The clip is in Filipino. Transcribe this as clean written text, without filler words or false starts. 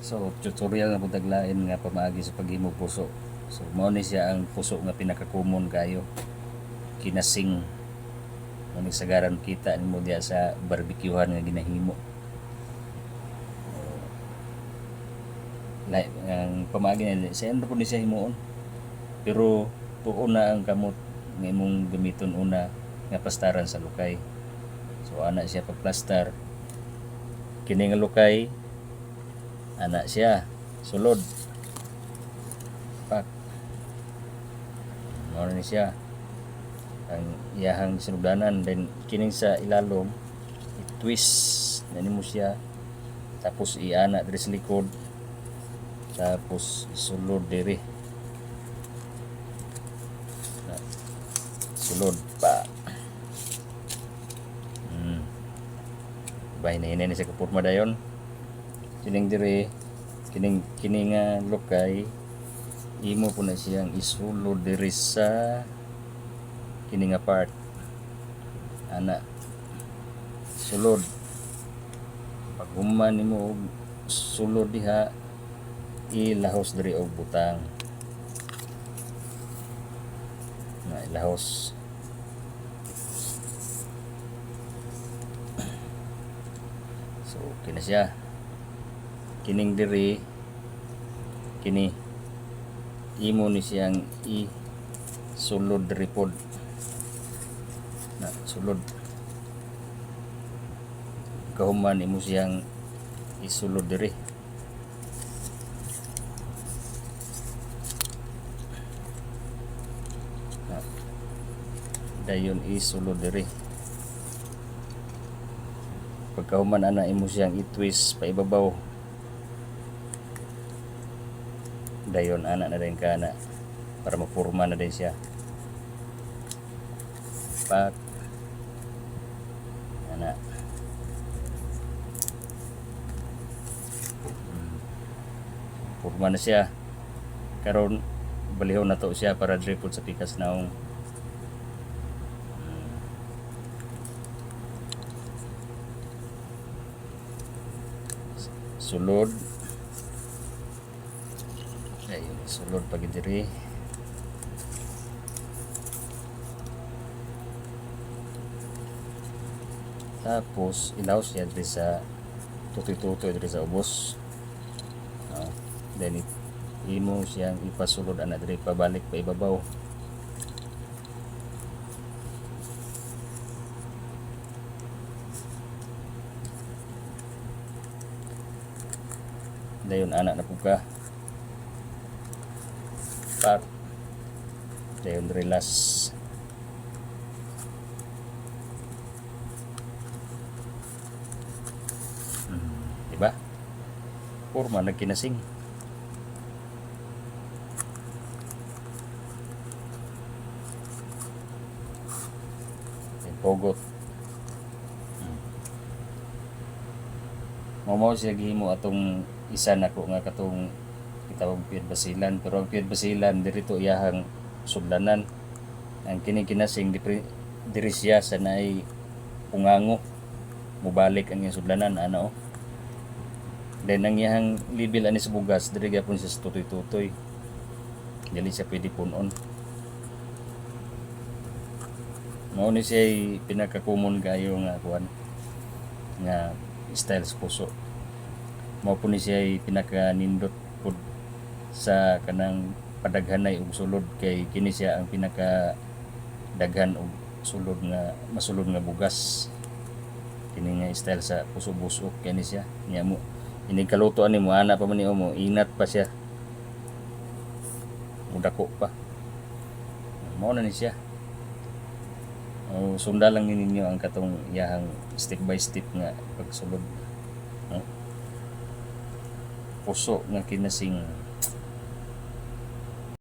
So tutorial na putaglain nga pamaagi sa paghimo puso. So mao ni siya ang puso nga pinaka-common kayo. Kinasing. Mao sagaran kita nimo diya sa barbecuehan nga ginahimo. Like ang pamaagi na sa ano po ni siya himuon. Pero tuon na ang kamot nga imong gamiton una nga plastaran sa lukay. So ana siya pagplastar. Kini nga lukay ana siya sulod pak mao ni siya ang iyahang sinugdanan, then kining sa ilalom i-twist na nimo siya tapos iana diri sa likod tapos sulod diri sulod pa bahay na hinay sa kapurma dayon kining diri kining lukay imo po na siyang isulod diri sa kining part ana sulod pag human nimo sulod diha ilahos diri og butang na ilahos so kina siya kining diri kini imo ni siyang sulod diri pod na sulod kahuman imo siyang isulod diri na dayon isulod diri pagkahuman ana imo siyang i-twist pa ibabaw dayon ana na din kana para mapurma na din siya pak ana purma na siya karon balihon na to siya para dripod sa pikas naong sulod ayun sulod pag diri tapos ilaos siya diri sa tutoy-tutoy diri sa ubos then imo siyang ipasulod ana diri pabalik pa ibabaw dayon ana na pug ka pak dayon relax diba porma nagkinasing pogot mao siya gihimo atong isa nako nga katong kitawag piyad basilan pero ang piyad basilan dirito iyahang sudlanan ang kinikinasing diri siya sa naay pungango mubalik ang iyang sudlanan ana then ang iyang libil ani sa bugas diri gyapon siya sa tutoy-tutoy dili siya pwede punon mao ni siya pinaka-common kayo nga kuan nga style sa puso mao po ni siya pinaka-nindot pod sa kanang padaghanay og sulod kay kini siya ang pinaka-daghan og sulod nga masulod nga bugas kini nga style sa puso-busok kani siya nya mo ini kalutoan nimo ana pa man mo inat pa siya mudako pa mao na ni siya sunda lang ninyo ang katong iyahang step by step nga pagsulod puso nga kinasing